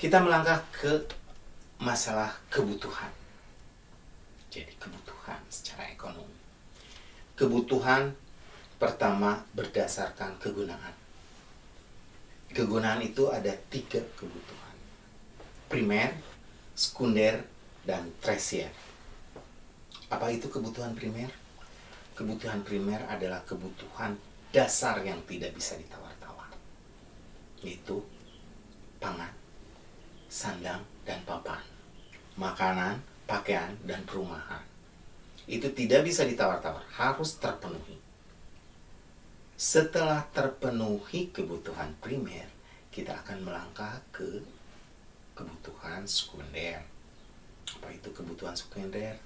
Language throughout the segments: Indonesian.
Kita melangkah ke masalah kebutuhan. Jadi kebutuhan secara ekonomi. Kebutuhan pertama berdasarkan kegunaan. Kegunaan itu ada 3 kebutuhan. Primer, sekunder, dan tersier. Apa itu kebutuhan primer? Kebutuhan primer adalah kebutuhan dasar yang tidak bisa ditawar-tawar. Yaitu pangan, sandang, dan papan. Makanan, pakaian, dan perumahan. Itu tidak bisa ditawar-tawar, harus terpenuhi. Setelah terpenuhi kebutuhan primer, kita akan melangkah ke kebutuhan sekunder. Apa itu kebutuhan sekunder?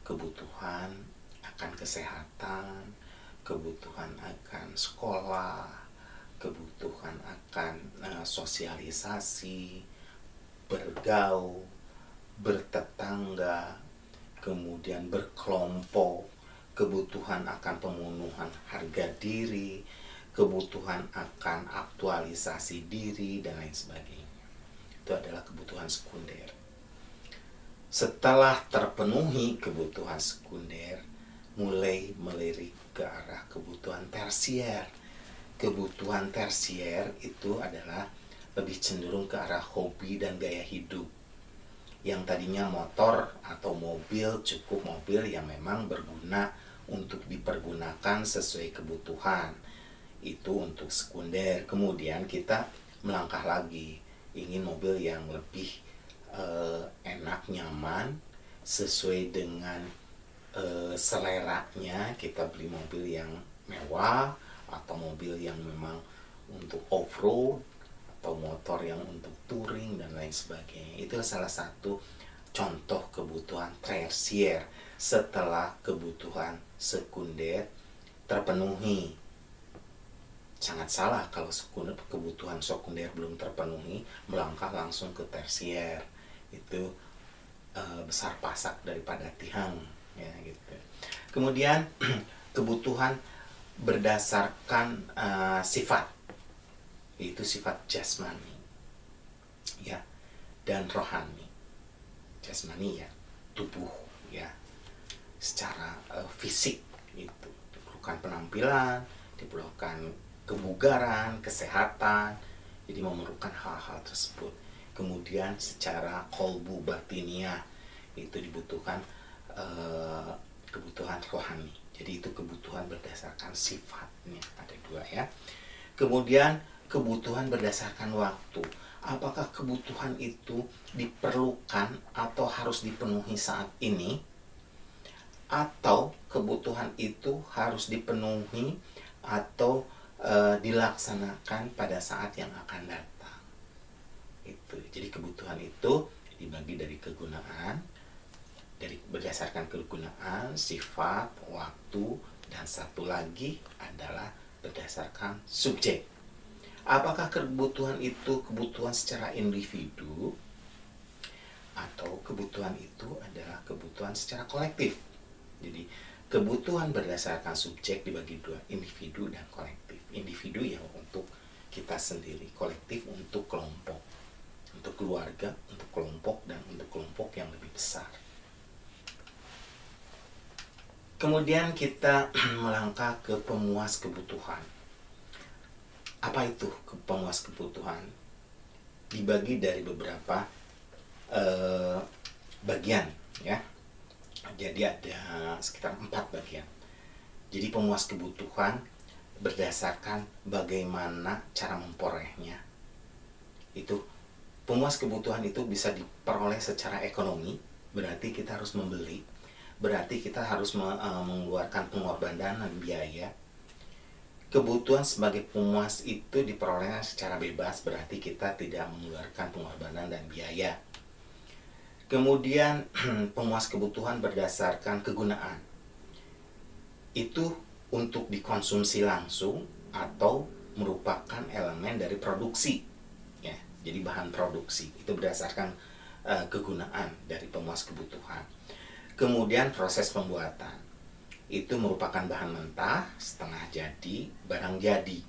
Kebutuhan akan kesehatan, kebutuhan akan sekolah, kebutuhan akan sosialisasi, bergaul, bertetangga, kemudian berkelompok, kebutuhan akan pemenuhan harga diri, kebutuhan akan aktualisasi diri, dan lain sebagainya. Itu adalah kebutuhan sekunder. Setelah terpenuhi kebutuhan sekunder, mulai melirik ke arah kebutuhan tersier. Kebutuhan tersier itu adalah lebih cenderung ke arah hobi dan gaya hidup. Yang tadinya motor atau mobil, cukup mobil yang memang berguna untuk dipergunakan sesuai kebutuhan. Itu untuk sekunder. Kemudian kita melangkah lagi, ingin mobil yang lebih enak, nyaman, sesuai dengan seleranya. Kita beli mobil yang mewah, atau mobil yang memang untuk off-road, atau motor yang untuk touring, dan lain sebagainya. Itu salah satu contoh kebutuhan tersier setelah kebutuhan sekunder terpenuhi. Sangat salah kalau kebutuhan sekunder belum terpenuhi, melangkah langsung ke tersier. Itu besar pasak daripada tihang, ya gitu. Kemudian kebutuhan berdasarkan sifat, yaitu sifat jasmani, ya, dan rohani. Jasmani ya, tubuh, ya, secara fisik itu diperlukan penampilan, diperlukan kebugaran, kesehatan, jadi memerlukan hal-hal tersebut. Kemudian secara kolbu batiniah itu dibutuhkan kebutuhan rohani. Jadi itu kebutuhan berdasarkan sifatnya, ada 2 ya. Kemudian kebutuhan berdasarkan waktu. Apakah kebutuhan itu diperlukan atau harus dipenuhi saat ini, atau kebutuhan itu harus dipenuhi atau dilaksanakan pada saat yang akan datang. Itu. Jadi kebutuhan itu dibagi dari kegunaan, berdasarkan kegunaan, sifat, waktu, dan satu lagi adalah berdasarkan subjek. Apakah kebutuhan itu kebutuhan secara individu, atau kebutuhan itu adalah kebutuhan secara kolektif? Jadi kebutuhan berdasarkan subjek dibagi 2, individu dan kolektif. Individu yang untuk kita sendiri, kolektif untuk kelompok, untuk keluarga, untuk kelompok, dan untuk kelompok yang lebih besar. Kemudian kita melangkah ke pemuas kebutuhan. Apa itu pemuas kebutuhan? Dibagi dari beberapa bagian, ya. Jadi ada sekitar 4 bagian. Jadi pemuas kebutuhan berdasarkan bagaimana cara memperolehnya. Itu pemuas kebutuhan itu bisa diperoleh secara ekonomi, berarti kita harus membeli, berarti kita harus mengeluarkan pengorbanan dan biaya. Kebutuhan sebagai pemuas itu diperoleh secara bebas, berarti kita tidak mengeluarkan pengorbanan dan biaya. Kemudian pemuas kebutuhan berdasarkan kegunaan. Itu untuk dikonsumsi langsung atau merupakan elemen dari produksi, ya. Jadi bahan produksi itu berdasarkan kegunaan dari pemuas kebutuhan. Kemudian proses pembuatan itu merupakan bahan mentah, setengah jadi, barang jadi.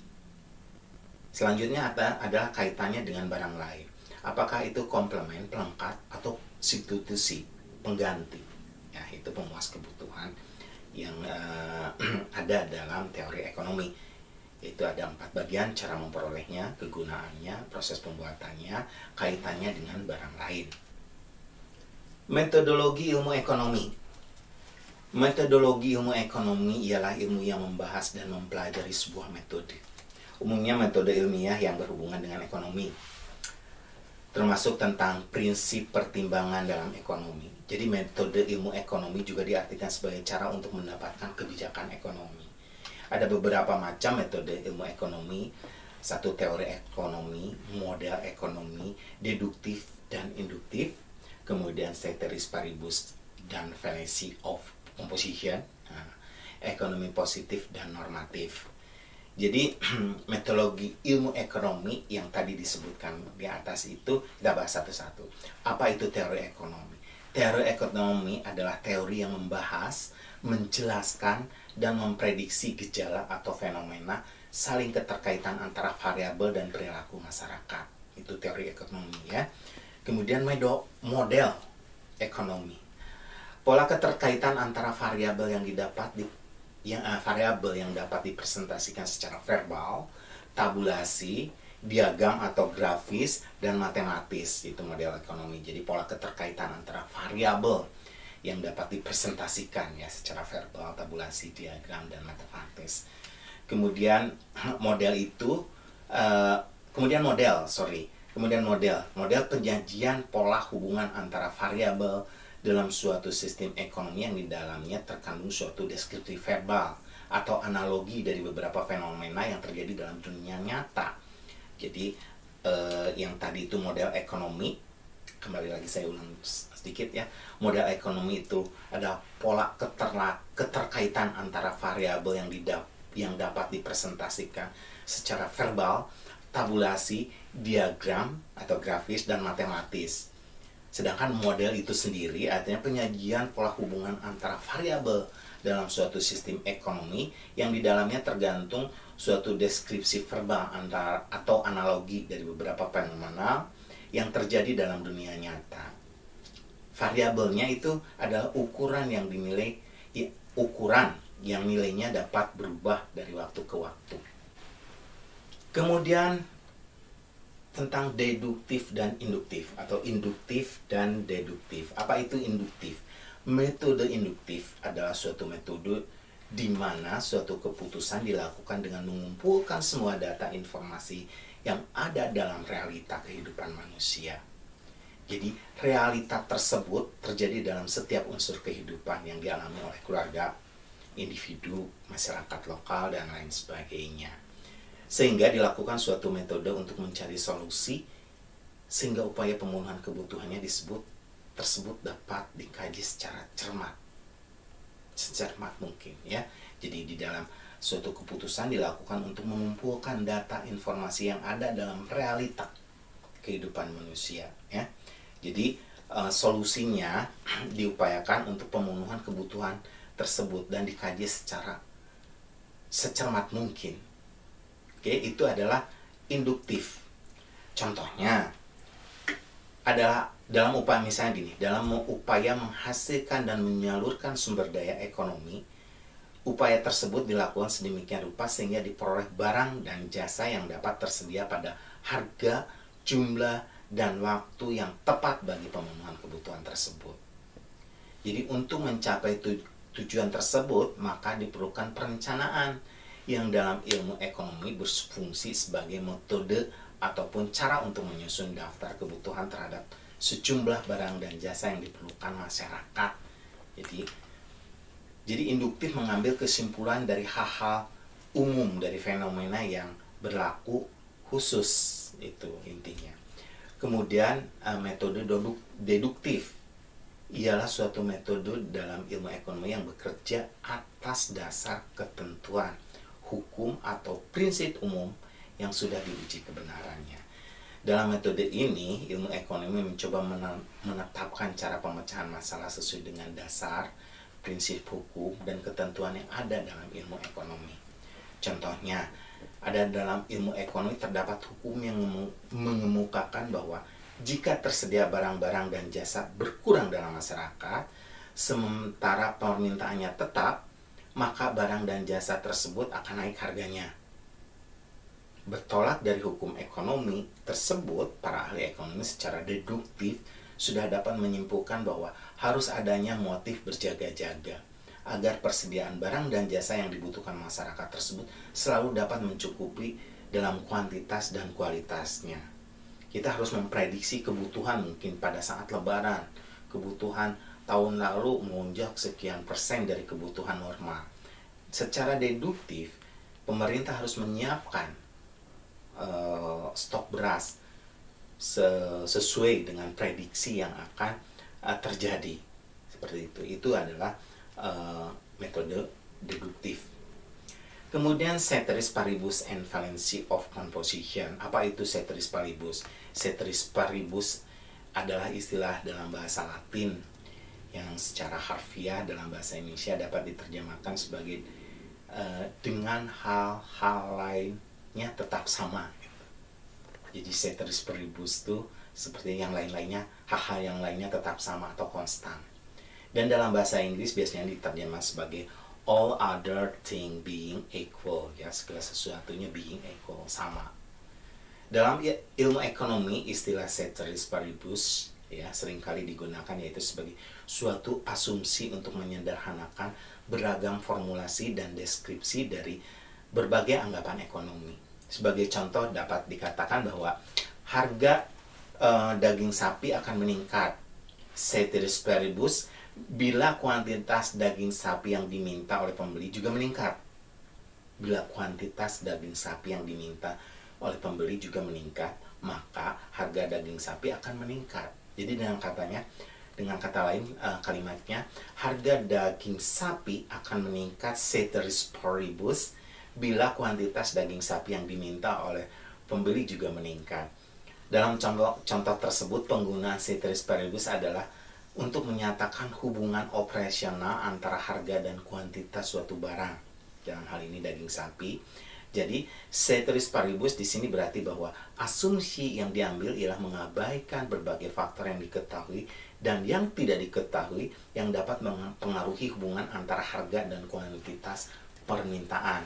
Selanjutnya adalah kaitannya dengan barang lain. Apakah itu komplement, pelengkap, atau substitusi, pengganti? Ya, itu pemuas kebutuhan yang ada dalam teori ekonomi. Itu ada 4 bagian: cara memperolehnya, kegunaannya, proses pembuatannya, kaitannya dengan barang lain. Metodologi ilmu ekonomi. Metodologi ilmu ekonomi ialah ilmu yang membahas dan mempelajari sebuah metode. Umumnya metode ilmiah yang berhubungan dengan ekonomi, termasuk tentang prinsip pertimbangan dalam ekonomi. Jadi metode ilmu ekonomi juga diartikan sebagai cara untuk mendapatkan kebijakan ekonomi. Ada beberapa macam metode ilmu ekonomi. 1, teori ekonomi, model ekonomi, deduktif dan induktif. Kemudian ceteris paribus dan fallacy of composition, ekonomi positif dan normatif. Jadi metodologi ilmu ekonomi yang tadi disebutkan di atas itu kita bahas satu-satu. Apa itu teori ekonomi? Teori ekonomi adalah teori yang membahas, menjelaskan, dan memprediksi gejala atau fenomena saling keterkaitan antara variabel dan perilaku masyarakat. Itu teori ekonomi ya. Kemudian model ekonomi. Pola keterkaitan antara variabel yang dapat dipresentasikan secara verbal, tabulasi, diagram atau grafis, dan matematis. Itu model ekonomi. Jadi pola keterkaitan antara variabel yang dapat dipresentasikan ya secara verbal, tabulasi, diagram, dan matematis. Kemudian model penyajian pola hubungan antara variabel dalam suatu sistem ekonomi yang di dalamnya terkandung suatu deskripsi verbal atau analogi dari beberapa fenomena yang terjadi dalam dunia nyata. Jadi yang tadi itu model ekonomi, kembali lagi saya ulang sedikit ya. Model ekonomi itu ada pola keterkaitan antara variabel yang dapat dipresentasikan secara verbal, tabulasi, diagram atau grafis, dan matematis. Sedangkan model itu sendiri artinya penyajian pola hubungan antara variabel dalam suatu sistem ekonomi yang di dalamnya tergantung suatu deskripsi verbal atau analogi dari beberapa fenomena yang terjadi dalam dunia nyata. Variabelnya itu adalah ukuran yang nilainya dapat berubah dari waktu ke waktu. Kemudian tentang deduktif dan induktif atau induktif dan deduktif. Apa itu induktif? Metode induktif adalah suatu metode di mana suatu keputusan dilakukan dengan mengumpulkan semua data informasi yang ada dalam realita kehidupan manusia. Jadi realita tersebut terjadi dalam setiap unsur kehidupan yang dialami oleh keluarga, individu, masyarakat lokal, dan lain sebagainya. Sehingga dilakukan suatu metode untuk mencari solusi sehingga upaya pemenuhan kebutuhannya tersebut dapat dikaji secara secermat mungkin ya. Jadi di dalam suatu keputusan dilakukan untuk mengumpulkan data informasi yang ada dalam realita kehidupan manusia ya. Jadi solusinya diupayakan untuk pemenuhan kebutuhan tersebut dan dikaji secara secermat mungkin. Oke, itu adalah induktif. Contohnya adalah dalam upaya misalnya gini, dalam upaya menghasilkan dan menyalurkan sumber daya ekonomi, upaya tersebut dilakukan sedemikian rupa sehingga diperoleh barang dan jasa yang dapat tersedia pada harga, jumlah, dan waktu yang tepat bagi pemenuhan kebutuhan tersebut. Jadi untuk mencapai tujuan tersebut, maka diperlukan perencanaan yang dalam ilmu ekonomi berfungsi sebagai metode ataupun cara untuk menyusun daftar kebutuhan terhadap sejumlah barang dan jasa yang diperlukan masyarakat. Jadi induktif mengambil kesimpulan dari hal-hal umum dari fenomena yang berlaku khusus, itu intinya. Kemudian metode deduktif ialah suatu metode dalam ilmu ekonomi yang bekerja atas dasar ketentuan hukum atau prinsip umum yang sudah diuji kebenarannya. Dalam metode ini, ilmu ekonomi mencoba menetapkan cara pemecahan masalah sesuai dengan dasar, prinsip hukum, dan ketentuan yang ada dalam ilmu ekonomi. Contohnya, ada dalam ilmu ekonomi terdapat hukum yang mengemukakan bahwa jika tersedia barang-barang dan jasa berkurang dalam masyarakat, sementara permintaannya tetap, maka barang dan jasa tersebut akan naik harganya. Bertolak dari hukum ekonomi tersebut, para ahli ekonomi secara deduktif sudah dapat menyimpulkan bahwa harus adanya motif berjaga-jaga agar persediaan barang dan jasa yang dibutuhkan masyarakat tersebut selalu dapat mencukupi dalam kuantitas dan kualitasnya. Kita harus memprediksi kebutuhan mungkin pada saat lebaran, kebutuhan tahun lalu melonjak sekian persen dari kebutuhan normal. Secara deduktif, pemerintah harus menyiapkan stok beras sesuai dengan prediksi yang akan terjadi. Seperti itu. Itu adalah metode deduktif. Kemudian ceteris paribus and fallacy of composition. Apa itu ceteris paribus? Ceteris paribus adalah istilah dalam bahasa Latin yang secara harfiah dalam bahasa Indonesia dapat diterjemahkan sebagai dengan hal-hal lainnya tetap sama. Jadi ceteris paribus itu seperti yang lain-lainnya, hal-hal yang lainnya tetap sama atau konstan. Dan dalam bahasa Inggris biasanya diterjemah sebagai all other thing being equal, ya, segala sesuatunya being equal, sama. Dalam ilmu ekonomi, istilah ceteris paribus ya seringkali digunakan yaitu sebagai suatu asumsi untuk menyederhanakan beragam formulasi dan deskripsi dari berbagai anggapan ekonomi. Sebagai contoh dapat dikatakan bahwa harga daging sapi akan meningkat ceteris paribus bila kuantitas daging sapi yang diminta oleh pembeli juga meningkat. Bila kuantitas daging sapi yang diminta oleh pembeli juga meningkat, maka harga daging sapi akan meningkat. Jadi dengan kata lain kalimatnya, harga daging sapi akan meningkat ceteris paribus bila kuantitas daging sapi yang diminta oleh pembeli juga meningkat. Dalam contoh tersebut, penggunaan ceteris paribus adalah untuk menyatakan hubungan operasional antara harga dan kuantitas suatu barang. Dalam hal ini daging sapi. Jadi, ceteris paribus di sini berarti bahwa asumsi yang diambil ialah mengabaikan berbagai faktor yang diketahui dan yang tidak diketahui yang dapat mempengaruhi hubungan antara harga dan kuantitas permintaan.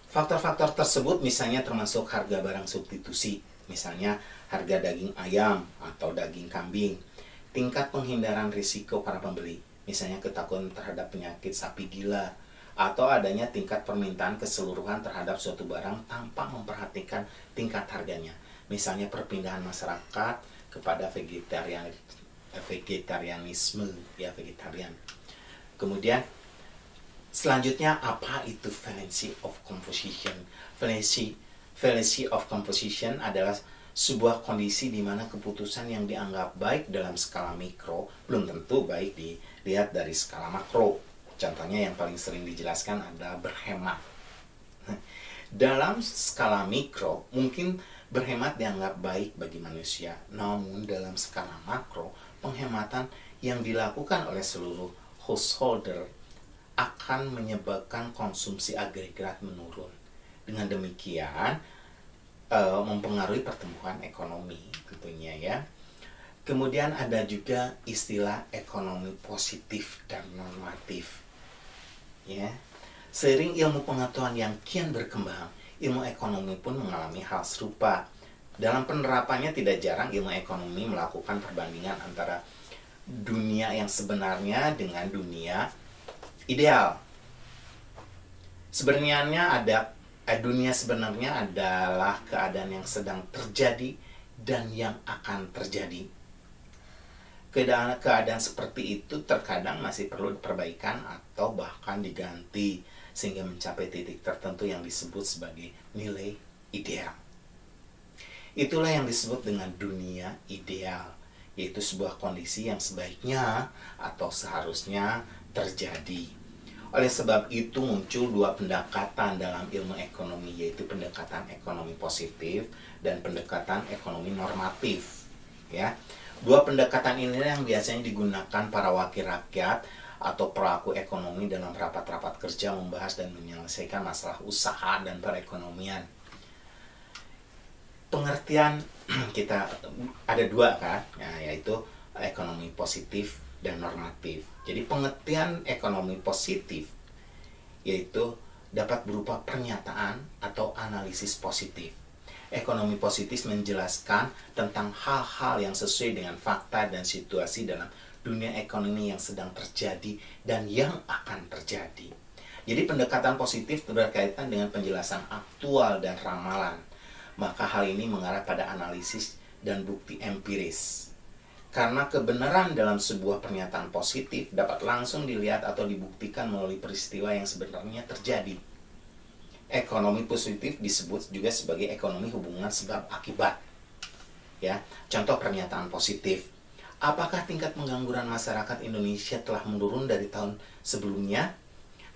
Faktor-faktor tersebut misalnya termasuk harga barang substitusi, misalnya harga daging ayam atau daging kambing, tingkat penghindaran risiko para pembeli, misalnya ketakutan terhadap penyakit sapi gila, atau adanya tingkat permintaan keseluruhan terhadap suatu barang tanpa memperhatikan tingkat harganya. Misalnya perpindahan masyarakat kepada vegetarianisme, ya vegetarian. Kemudian selanjutnya apa itu fallacy of composition? Fallacy of composition adalah sebuah kondisi di mana keputusan yang dianggap baik dalam skala mikro belum tentu baik dilihat dari skala makro. Contohnya yang paling sering dijelaskan adalah berhemat. Dalam skala mikro, mungkin berhemat dianggap baik bagi manusia. Namun dalam skala makro, penghematan yang dilakukan oleh seluruh householder akan menyebabkan konsumsi agregat menurun. Dengan demikian, mempengaruhi pertumbuhan ekonomi tentunya ya. Kemudian ada juga istilah ekonomi positif dan normatif. Ya, seiring ilmu pengetahuan yang kian berkembang, ilmu ekonomi pun mengalami hal serupa. Dalam penerapannya tidak jarang ilmu ekonomi melakukan perbandingan antara dunia yang sebenarnya dengan dunia ideal. Dunia sebenarnya adalah keadaan yang sedang terjadi dan yang akan terjadi. Keadaan seperti itu terkadang masih perlu perbaikan atau bahkan diganti sehingga mencapai titik tertentu yang disebut sebagai nilai ideal. Itulah yang disebut dengan dunia ideal, yaitu sebuah kondisi yang sebaiknya atau seharusnya terjadi. Oleh sebab itu muncul dua pendekatan dalam ilmu ekonomi, yaitu pendekatan ekonomi positif dan pendekatan ekonomi normatif. Ya. Dua pendekatan ini yang biasanya digunakan para wakil rakyat atau pelaku ekonomi dalam rapat-rapat kerja membahas dan menyelesaikan masalah usaha dan perekonomian. pengertian kita ada dua kan, yaitu ekonomi positif dan normatif. Jadi pengertian ekonomi positif yaitu dapat berupa pernyataan atau analisis positif. Ekonomi positif menjelaskan tentang hal-hal yang sesuai dengan fakta dan situasi dalam dunia ekonomi yang sedang terjadi dan yang akan terjadi. Jadi pendekatan positif berkaitan dengan penjelasan aktual dan ramalan. Maka hal ini mengarah pada analisis dan bukti empiris. Karena kebenaran dalam sebuah pernyataan positif dapat langsung dilihat atau dibuktikan melalui peristiwa yang sebenarnya terjadi. Ekonomi positif disebut juga sebagai ekonomi hubungan sebab akibat. Ya, contoh pernyataan positif. Apakah tingkat pengangguran masyarakat Indonesia telah menurun dari tahun sebelumnya?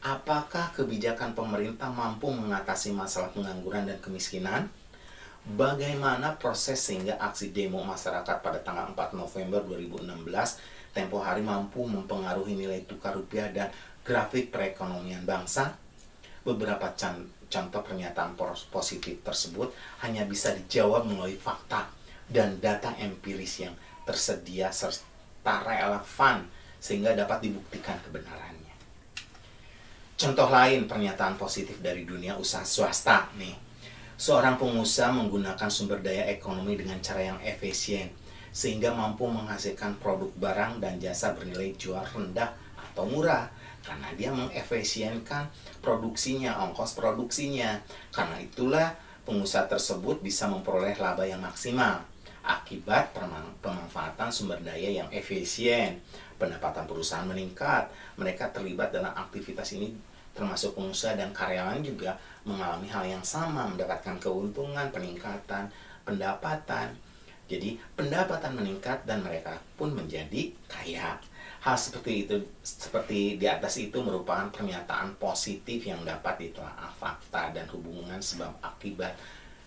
Apakah kebijakan pemerintah mampu mengatasi masalah pengangguran dan kemiskinan? Bagaimana proses sehingga aksi demo masyarakat pada tanggal 4 November 2016 tempo hari mampu mempengaruhi nilai tukar rupiah dan grafik perekonomian bangsa? Beberapa contoh pernyataan positif tersebut hanya bisa dijawab melalui fakta dan data empiris yang tersedia serta relevan sehingga dapat dibuktikan kebenarannya. Contoh lain pernyataan positif dari dunia usaha swasta nih. Seorang pengusaha menggunakan sumber daya ekonomi dengan cara yang efisien sehingga mampu menghasilkan produk barang dan jasa bernilai jual rendah atau murah karena dia mengefisienkan produksinya, ongkos produksinya. Karena itulah pengusaha tersebut bisa memperoleh laba yang maksimal akibat pemanfaatan sumber daya yang efisien. Pendapatan perusahaan meningkat, mereka terlibat dalam aktivitas ini termasuk pengusaha dan karyawan juga mengalami hal yang sama, mendapatkan keuntungan, peningkatan pendapatan. Jadi pendapatan meningkat dan mereka pun menjadi kaya. Hal seperti itu, seperti di atas itu merupakan pernyataan positif yang dapat ditelaah fakta dan hubungan sebab akibat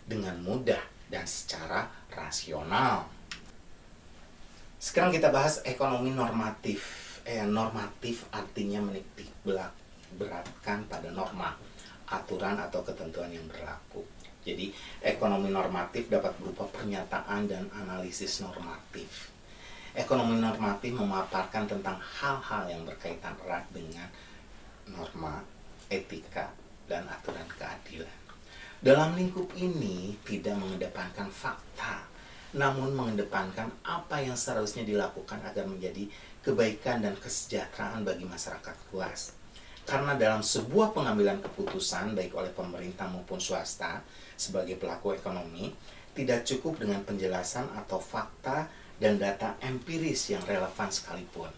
dengan mudah dan secara rasional. Sekarang kita bahas ekonomi normatif. Normatif artinya menitik beratkan pada norma, aturan atau ketentuan yang berlaku. Jadi ekonomi normatif dapat berupa pernyataan dan analisis normatif. Ekonomi normatif memaparkan tentang hal-hal yang berkaitan erat dengan norma, etika, dan aturan keadilan. Dalam lingkup ini tidak mengedepankan fakta, namun mengedepankan apa yang seharusnya dilakukan agar menjadi kebaikan dan kesejahteraan bagi masyarakat luas. Karena dalam sebuah pengambilan keputusan baik oleh pemerintah maupun swasta sebagai pelaku ekonomi tidak cukup dengan penjelasan atau fakta dan data empiris yang relevan sekalipun.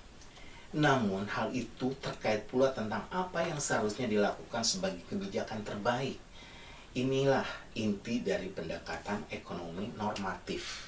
Namun hal itu terkait pula tentang apa yang seharusnya dilakukan sebagai kebijakan terbaik. Inilah inti dari pendekatan ekonomi normatif.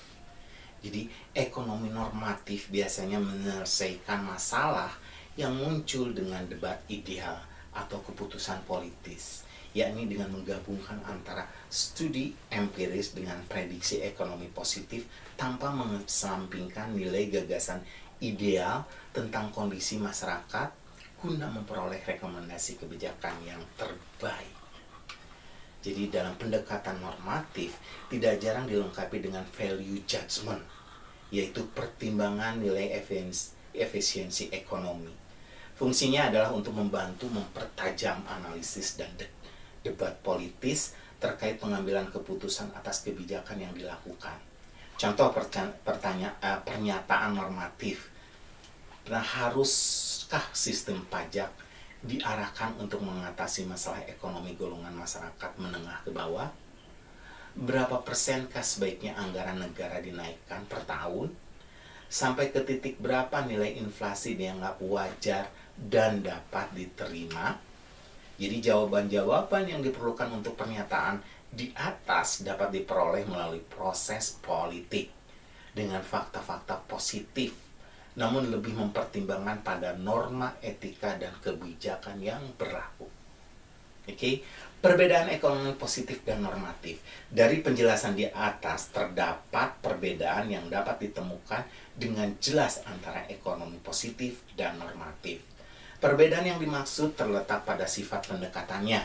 Jadi ekonomi normatif biasanya menyelesaikan masalah yang muncul dengan debat ideal atau keputusan politis, yakni dengan menggabungkan antara studi empiris dengan prediksi ekonomi positif tanpa mengesampingkan nilai gagasan ideal tentang kondisi masyarakat guna memperoleh rekomendasi kebijakan yang terbaik. Jadi dalam pendekatan normatif tidak jarang dilengkapi dengan value judgment, yaitu pertimbangan nilai efisiensi ekonomi. Fungsinya adalah untuk membantu mempertajam analisis dan debat politis terkait pengambilan keputusan atas kebijakan yang dilakukan. Contoh pernyataan normatif. Nah, haruskah sistem pajak diarahkan untuk mengatasi masalah ekonomi golongan masyarakat menengah ke bawah? Berapa persenkah sebaiknya anggaran negara dinaikkan per tahun? Sampai ke titik berapa nilai inflasi dianggap wajar dan dapat diterima? Jadi jawaban-jawaban yang diperlukan untuk pernyataan di atas dapat diperoleh melalui proses politik dengan fakta-fakta positif, namun lebih mempertimbangkan pada norma etika dan kebijakan yang berlaku. Oke, perbedaan ekonomi positif dan normatif. Dari penjelasan di atas terdapat perbedaan yang dapat ditemukan dengan jelas antara ekonomi positif dan normatif. Perbedaan yang dimaksud terletak pada sifat pendekatannya.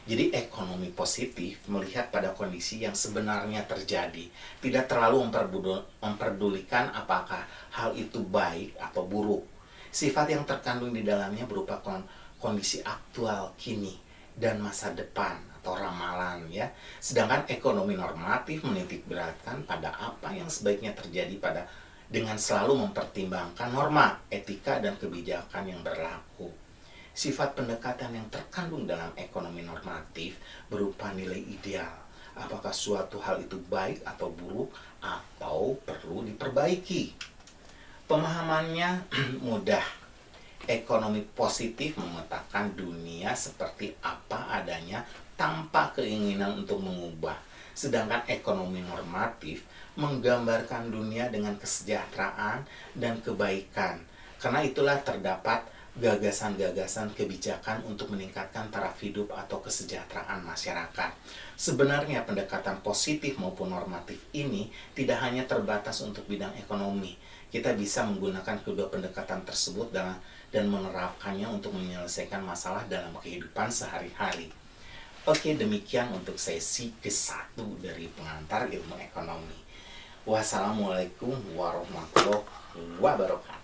Jadi ekonomi positif melihat pada kondisi yang sebenarnya terjadi, tidak terlalu memperdulikan apakah hal itu baik atau buruk. Sifat yang terkandung di dalamnya berupa kondisi aktual kini dan masa depan atau ramalan ya. Sedangkan ekonomi normatif menitik beratkan pada apa yang sebaiknya terjadi pada dengan selalu mempertimbangkan norma, etika dan kebijakan yang berlaku. Sifat pendekatan yang terkandung dalam ekonomi normatif berupa nilai ideal. Apakah suatu hal itu baik atau buruk atau perlu diperbaiki? Pemahamannya mudah. Ekonomi positif memetakan dunia seperti apa adanya tanpa keinginan untuk mengubah. Sedangkan ekonomi normatif menggambarkan dunia dengan kesejahteraan dan kebaikan. Karena itulah terdapat gagasan-gagasan kebijakan untuk meningkatkan taraf hidup atau kesejahteraan masyarakat. Sebenarnya pendekatan positif maupun normatif ini tidak hanya terbatas untuk bidang ekonomi. Kita bisa menggunakan kedua pendekatan tersebut dan menerapkannya untuk menyelesaikan masalah dalam kehidupan sehari-hari. Oke, demikian untuk sesi ke-1 dari pengantar ilmu ekonomi. Wassalamualaikum warahmatullahi wabarakatuh.